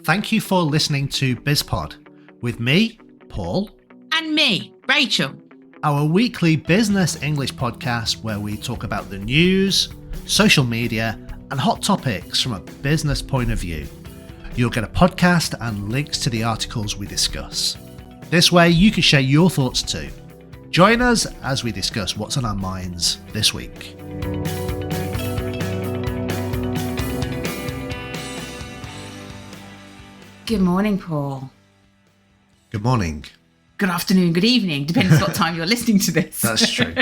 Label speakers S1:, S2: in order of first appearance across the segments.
S1: Thank you for listening to BizPod with me, Paul.
S2: And me, Rachel.
S1: Our weekly business English podcast where we talk about the news, social media, and hot topics from a business point of view. You'll get a podcast and links to the articles we discuss. This way you can share your thoughts too. Join us as we discuss what's on our minds this week.
S2: Good morning, Paul.
S1: Good morning.
S2: Good afternoon, good evening, depends what time you're listening to this.
S1: That's true.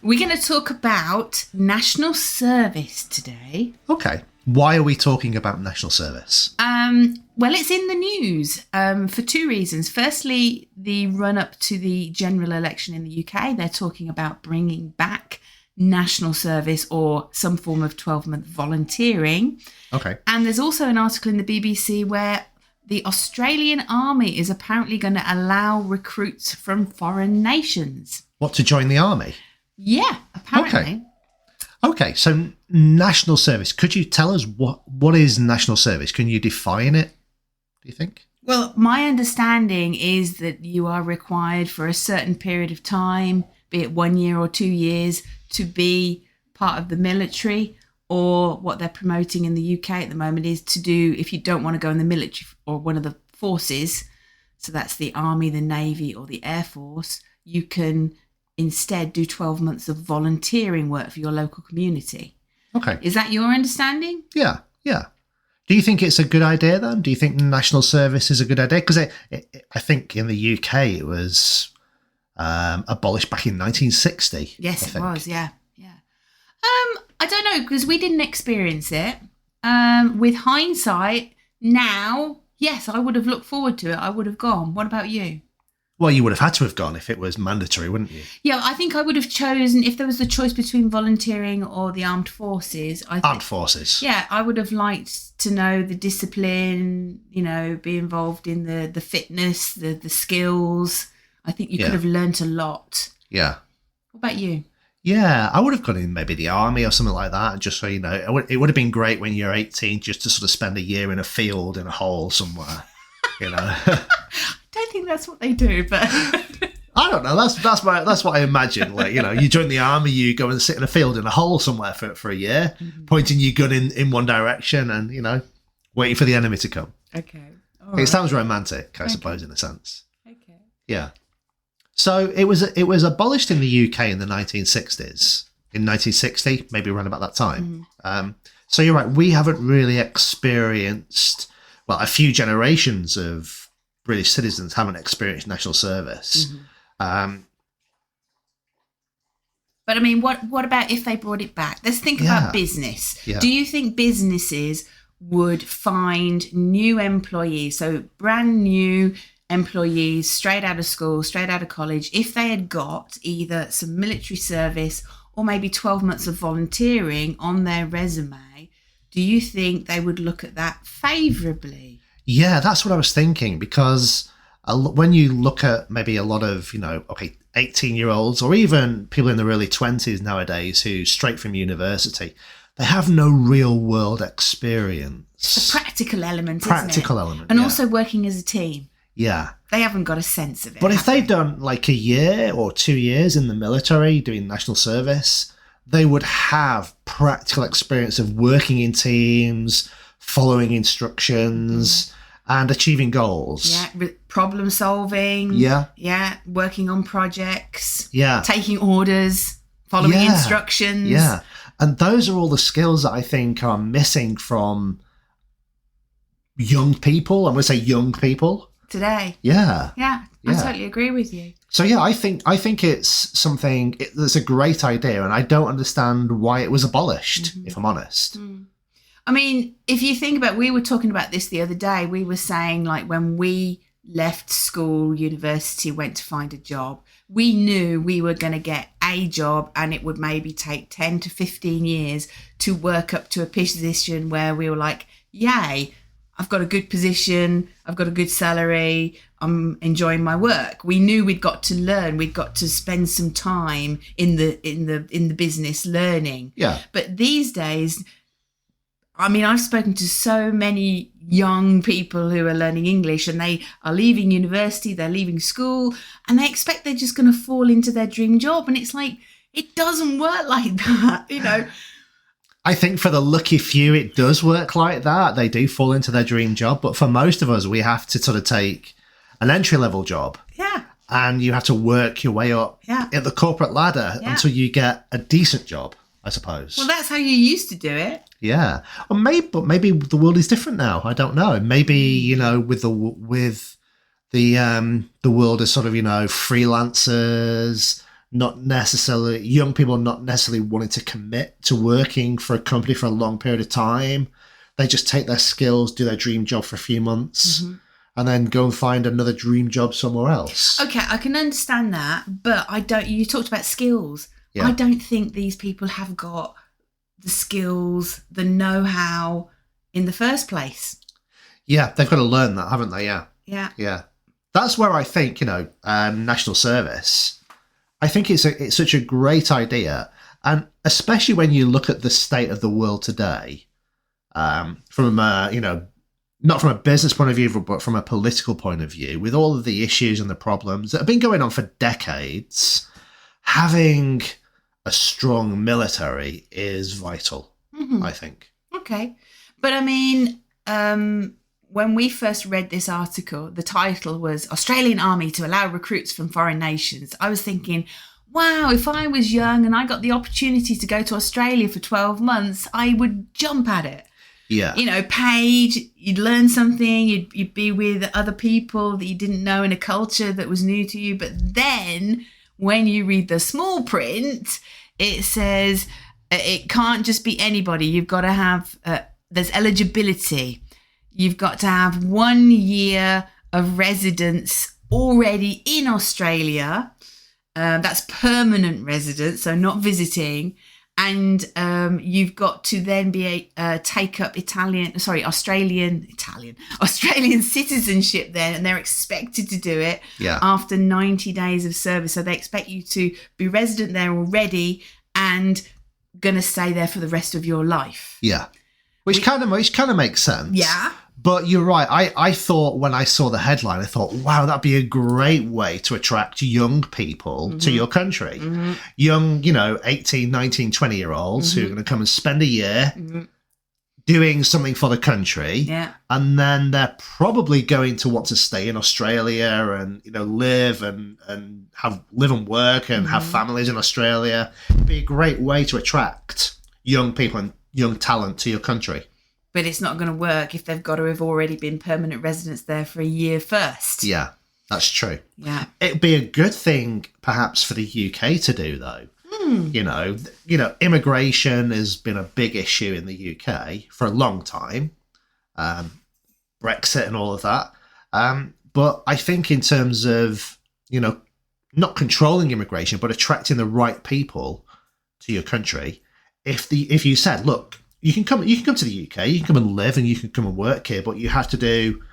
S2: We're going to talk about national service today.
S1: Okay. Why are we talking about national service?
S2: Well, it's in the news for two reasons. Firstly, the run-up to the general election in the UK, they're talking about bringing back national service or some form of 12-month volunteering.
S1: Okay.
S2: And there's also an article in the BBC where the Australian Army is apparently going to allow recruits from foreign nations.
S1: What, to join the army?
S2: Yeah, apparently.
S1: Okay, so national service. Could you tell us what is national service? Can you define it, do you think?
S2: Well, my understanding is that you are required for a certain period of time, be it 1 year or 2 years, to be part of the military, or what they're promoting in the UK at the moment is to do, if you don't want to go in the military or one of the forces, so that's the Army, the Navy or the Air Force, you can instead do 12 months of volunteering work for your local community. Okay. Is that your understanding?
S1: Yeah. Do you think it's a good idea then? Do you think national service is a good idea? Because I think in the UK it was abolished back in 1960.
S2: Yes, it was, yeah. I don't know, because we didn't experience it. With hindsight, now, yes, I would have looked forward to it. I would have gone. What about you?
S1: Well, you would have had to have gone if it was mandatory, wouldn't you?
S2: Yeah, I think I would have chosen, if there was the choice between volunteering or the armed forces.
S1: Armed forces.
S2: Yeah, I would have liked to know the discipline, be involved in the fitness, the skills. I think you could have learnt a lot.
S1: Yeah.
S2: What about you?
S1: Yeah, I would have gone in maybe the army or something like that. Just so you know, it would have been great when you're 18 just to sort of spend a year in a field in a hole somewhere,
S2: I don't think that's what they do, but
S1: I don't know. That's what I imagine. Like, you join the army, you go and sit in a field in a hole somewhere for a year, pointing your gun in one direction and, waiting for the enemy to come.
S2: Okay.
S1: It sounds romantic, I suppose, in a sense.
S2: Okay.
S1: Yeah. So it was abolished in the UK in the 1960s, in 1960, maybe around about that time. So you're right, we haven't really experienced, well, a few generations of British citizens haven't experienced national service. But
S2: I mean, what about if they brought it back? Let's think about business. Yeah. Do you think businesses would find new employees, so brand new employees straight out of school, straight out of college, if they had got either some military service or maybe 12 months of volunteering on their resume, do you think they would look at that favourably?
S1: Yeah, that's what I was thinking, because when you look at maybe a lot of, 18-year-olds or even people in their early 20s nowadays who straight from university, they have no real world experience.
S2: The practical element, isn't it? And also working as a team.
S1: Yeah.
S2: They haven't got a sense of it.
S1: But if they'd done like a year or 2 years in the military doing national service, they would have practical experience of working in teams, following instructions, and achieving goals.
S2: Yeah, problem solving.
S1: Yeah.
S2: Yeah, working on projects.
S1: Yeah.
S2: Taking orders, following instructions.
S1: Yeah. And those are all the skills that I think are missing from young people. I'm going to say young people.
S2: Today.
S1: Yeah.
S2: I totally agree with you.
S1: So yeah, I think it's something that's a great idea, and I don't understand why it was abolished, if I'm honest.
S2: I mean, if you think about, we were talking about this the other day, we were saying like when we left school, university, went to find a job, we knew we were going to get a job and it would maybe take 10 to 15 years to work up to a position where we were like, yay, I've got a good position, I've got a good salary, I'm enjoying my work. We knew we'd got to learn, we'd got to spend some time in the business learning.
S1: Yeah.
S2: But these days, I mean, I've spoken to so many young people who are learning English, and they are leaving university, they're leaving school, and they expect they're just going to fall into their dream job. And it's like, it doesn't work like that, you know.
S1: I think for the lucky few, it does work like that. They do fall into their dream job. But for most of us, we have to sort of take an entry-level job.
S2: Yeah.
S1: And you have to work your way up at the corporate ladder until you get a decent job, I suppose.
S2: Well, that's how you used to do it.
S1: Yeah. Or maybe the world is different now. I don't know. Maybe, you know, with the world is sort of, you know, freelancers, not necessarily young people, not necessarily wanting to commit to working for a company for a long period of time. They just take their skills, do their dream job for a few months, and then go and find another dream job somewhere else.
S2: Okay, I can understand that, but you talked about skills. Yeah. I don't think these people have got the skills, the know-how in the first place.
S1: Yeah, they've got to learn that, haven't they? Yeah.
S2: Yeah.
S1: Yeah. That's where I think, you know, national service, I think it's such a great idea. And especially when you look at the state of the world today, from you know, not from a business point of view, but from a political point of view, with all of the issues and the problems that have been going on for decades, having a strong military is vital, I think.
S2: Okay. But I mean, when we first read this article, the title was Australian Army to Allow Recruits from Foreign Nations. I was thinking, wow, if I was young and I got the opportunity to go to Australia for 12 months, I would jump at it.
S1: Yeah.
S2: You know, paid, you'd learn something, you'd be with other people that you didn't know in a culture that was new to you. But then when you read the small print, it says it can't just be anybody. You've got to have, there's eligibility. You've got to have 1 year of residence already in Australia. That's permanent residence, so not visiting. And you've got to then be take up Australian citizenship then, and they're expected to do it after 90 days of service. So they expect you to be resident there already and going to stay there for the rest of your life.
S1: Yeah, which kind of makes sense.
S2: Yeah.
S1: But you're right. I thought when I saw the headline, I thought, wow, that'd be a great way to attract young people to your country. Young, you know, 18, 19, 20-year-olds who are going to come and spend a year doing something for the country.
S2: Yeah.
S1: And then they're probably going to want to stay in Australia and, you know, live and live and work and have families in Australia. It'd be a great way to attract young people and young talent to your country.
S2: But it's not going to work if they've got to have already been permanent residents there for a year first.
S1: Yeah, that's true.
S2: Yeah.
S1: It'd be a good thing, perhaps, for the UK to do, though. You know, immigration has been a big issue in the UK for a long time. Brexit and all of that. But I think in terms of, you know, not controlling immigration, but attracting the right people to your country, if you said, look, you can come to the UK, you can come and live and you can come and work here, but you have to do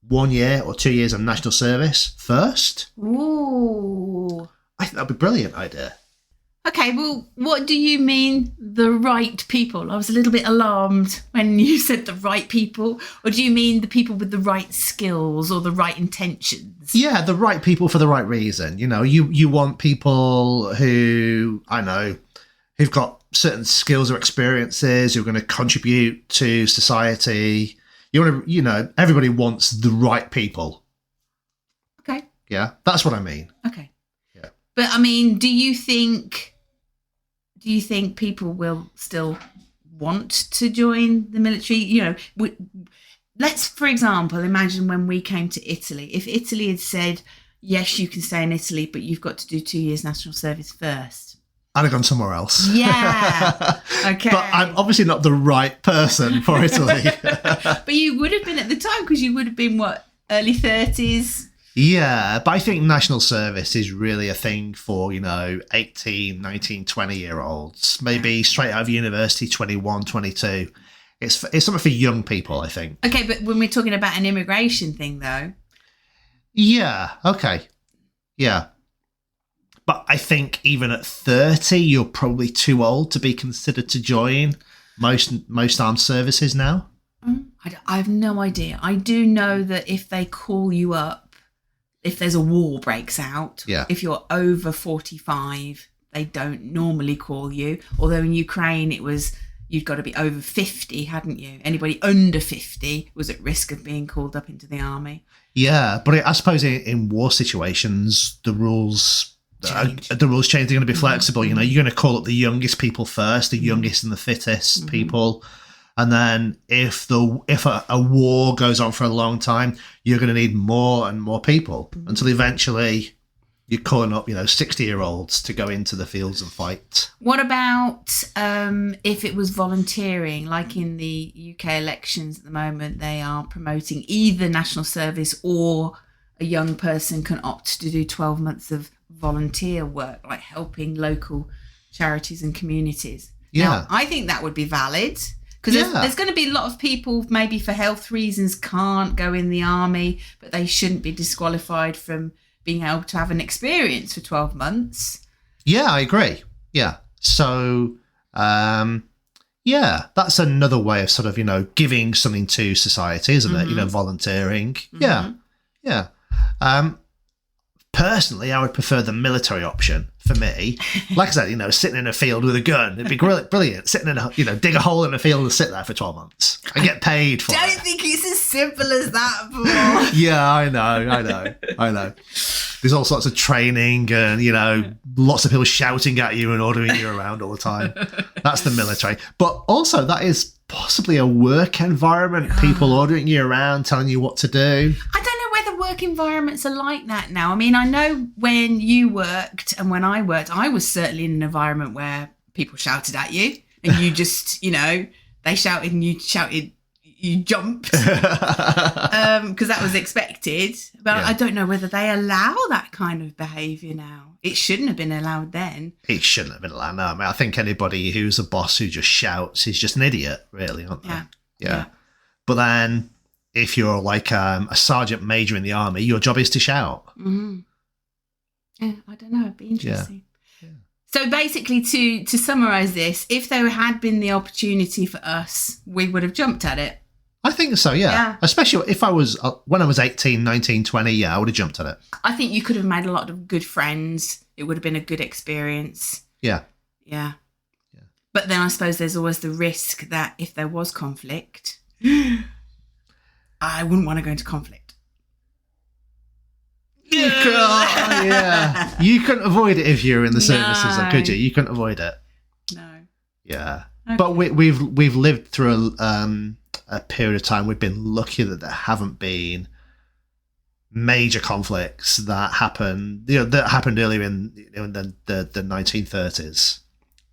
S1: 1 year or 2 years of national service first.
S2: Ooh.
S1: I think that'd be a brilliant idea.
S2: Okay, well, what do you mean, the right people? I was a little bit alarmed when you said the right people. Or do you mean the people with the right skills or the right intentions?
S1: Yeah, the right people for the right reason. You know, you want people who, I know, who've got certain skills or experiences, who are going to contribute to society. You want to, you know, everybody wants the right people.
S2: Okay.
S1: Yeah, that's what I mean.
S2: Okay.
S1: Yeah.
S2: But I mean, do you think people will still want to join the military? You know, let's, for example, imagine when we came to Italy. If Italy had said, yes, you can stay in Italy, but you've got to do 2 years national service first.
S1: I'd have gone somewhere else.
S2: Yeah. Okay.
S1: But I'm obviously not the right person for Italy.
S2: But you would have been at the time, because you would have been, what, early 30s?
S1: Yeah, but I think national service is really a thing for, you know, 18, 19, 20-year-olds. Maybe straight out of university, 21, 22. It's something for young people, I think.
S2: Okay, but when we're talking about an immigration thing, though.
S1: Yeah, okay. Yeah. But I think even at 30, you're probably too old to be considered to join most armed services now.
S2: I have no idea. I do know that if they call you up, if there's a war breaks out, if you're over 45, they don't normally call you. Although in Ukraine, you'd got to be over 50, hadn't you? Anybody under 50 was at risk of being called up into the army.
S1: Yeah, but I suppose in war situations, the rules change. They're going to be flexible. You know, you're going to call up the youngest people first, the youngest and the fittest people. And then if a war goes on for a long time, you're going to need more and more people until eventually you're calling up, 60-year-olds to go into the fields and fight.
S2: What about if it was volunteering? Like in the UK elections at the moment, they are promoting either national service or a young person can opt to do 12 months of volunteer work, like helping local charities and communities.
S1: Yeah.
S2: Now, I think that would be valid. Because there's going to be a lot of people, maybe for health reasons, can't go in the army, but they shouldn't be disqualified from being able to have an experience for 12 months.
S1: Yeah, I agree. Yeah. So, that's another way of sort of, giving something to society, isn't it? Volunteering. Yeah. Yeah. Personally, I would prefer the military option for me. Like I said, sitting in a field with a gun, it'd be brilliant. Sitting in dig a hole in a field and sit there for 12 months. I get paid for it.
S2: Don't think it's as simple as that, Paul.
S1: Yeah, I know. There's all sorts of training and, lots of people shouting at you and ordering you around all the time. That's the military. But also that is possibly a work environment. People ordering you around, telling you what to do.
S2: I don't know whether work environments are like that now. I mean, I know when you worked and when I worked, I was certainly in an environment where people shouted at you and you just, they shouted and you shouted, you jumped because that was expected. But I don't know whether they allow that kind of behaviour now. It shouldn't have been allowed then.
S1: It shouldn't have been allowed. No, I mean, I think anybody who's a boss who just shouts is just an idiot, really, aren't they? Yeah. But then if you're like a sergeant major in the army, your job is to shout.
S2: Mm-hmm. Yeah, I don't know. It'd be interesting. Yeah. So basically, to summarise this, if there had been the opportunity for us, we would have jumped at it.
S1: I think so, yeah. Especially if when I was 18, 19, 20, I would have jumped at it.
S2: I think you could have made a lot of good friends. It would have been a good experience.
S1: Yeah.
S2: Yeah. But then I suppose there's always the risk that if there was conflict, I wouldn't want to go into conflict.
S1: You couldn't avoid it if you were in the services, could you? You couldn't avoid it.
S2: No.
S1: Yeah. Okay. But we've lived through a period of time. We've been lucky that there haven't been major conflicts that happened earlier in the 1930s.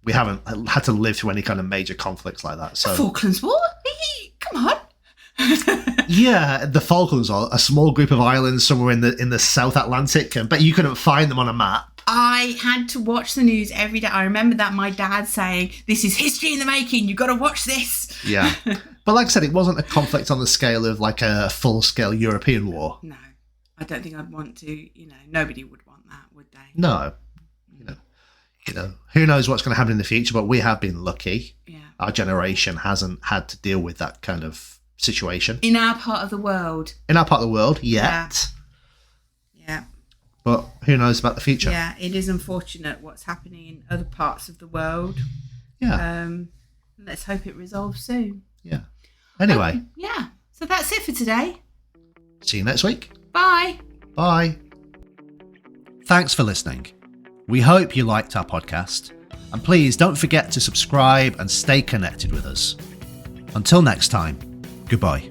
S1: We haven't had to live through any kind of major conflicts like that. So
S2: the Falklands War? Come on.
S1: Yeah, the Falklands are a small group of islands somewhere in the South Atlantic, but you couldn't find them on a map.
S2: I had to watch the news every day. I remember that my dad saying, "This is history in the making. You've got to watch this." Yeah.
S1: But like I said, it wasn't a conflict on the scale of like a full-scale European war.
S2: No, I don't think I'd want to, nobody would want that, would they?
S1: No. Who knows what's going to happen in the future, but we have been lucky.
S2: Yeah.
S1: Our generation hasn't had to deal with that kind of situation.
S2: In our part of the world.
S1: Yet.
S2: Yeah.
S1: But who knows about the future?
S2: Yeah, it is unfortunate what's happening in other parts of the world.
S1: Yeah.
S2: Let's hope it resolves soon.
S1: Yeah. Anyway.
S2: So that's it for today.
S1: See you next week.
S2: Bye.
S1: Bye. Thanks for listening. We hope you liked our podcast. And please don't forget to subscribe and stay connected with us. Until next time, goodbye.